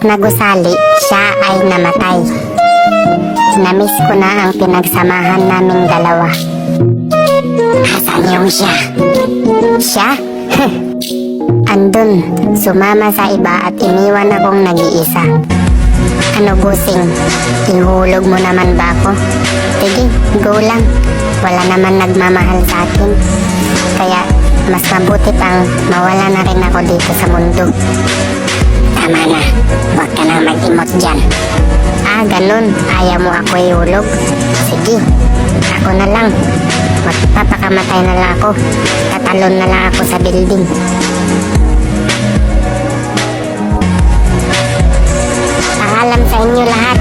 na gusali, siya ay namatay. Namiss ko na ang pinagsamahan naming dalawa. Asan yung siya? Siya? Andun, sumama sa iba at iniwan akong nag-iisa. Ano busing, ihulog mo naman ba ako? Sige, go lang. Wala naman nagmamahal sa akin. Kaya mas mabuti pang mawala na rin ako dito sa mundo. Tama na, huwag ka nang mag-emote dyan. Ah, ganun, ayaw mo ako ihulog? Sige, ako na lang. Magpapakamatay na lang ako. Tatalon na lang ako sa building. Paalam sa inyo lahat.